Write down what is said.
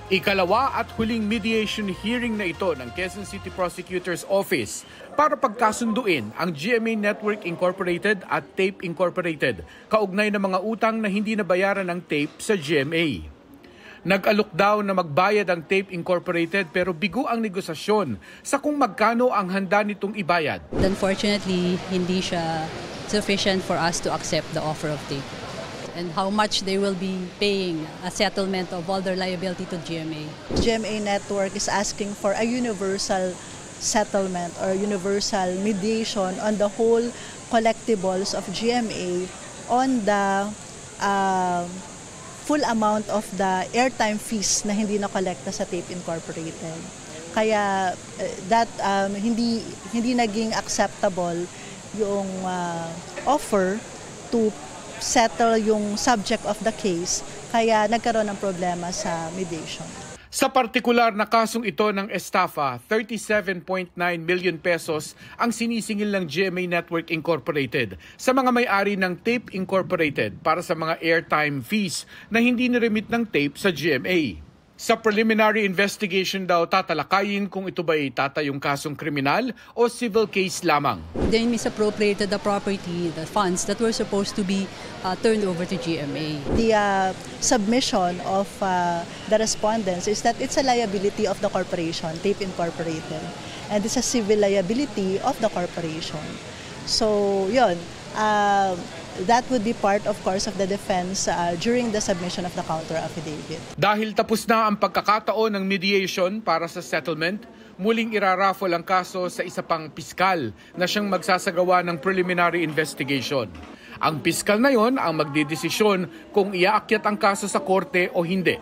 Ikalawa at huling mediation hearing na ito ng Quezon City Prosecutor's Office para pagkasunduin ang GMA Network Incorporated at TAPE Incorporated kaugnay ng mga utang na hindi nabayaran ng TAPE sa GMA. Nag-alok daw na magbayad ang TAPE Incorporated pero bigo ang negosasyon sa kung magkano ang handa nitong ibayad. Unfortunately, hindi siya sufficient for us to accept the offer of TAPE and how much they will be paying a settlement of all their liability to GMA. GMA Network is asking for a universal settlement or universal mediation on the whole collectibles of GMA on the full amount of the airtime fees na hindi na-collecta sa TAPE Incorporated. Kaya hindi naging acceptable yung offer to settle yung subject of the case, kaya nagkaroon ng problema sa mediation. Sa partikular na kasong ito ng estafa, 37.9 million pesos ang sinisingil ng GMA Network Incorporated sa mga may-ari ng TAPE Incorporated para sa mga airtime fees na hindi niremit ng TAPE sa GMA. Sa preliminary investigation daw tatalakayin kung ito ba'y tatayong kasong kriminal o civil case lamang. They misappropriated the property, the funds that were supposed to be turned over to GMA. The submission of the respondents is that it's a liability of the corporation, TAPE Incorporated, and it's a civil liability of the corporation. So, yun. That would be part, of course, of the defense during the submission of the counter affidavit. Dahil tapos na ang pagkakataon ng mediation para sa settlement, muling iraraffle ang kaso sa isa pang piskal na siyang magsasagawa ng preliminary investigation. Ang piskal na yon ang magdidesisyon kung iaakyat ang kaso sa korte o hindi.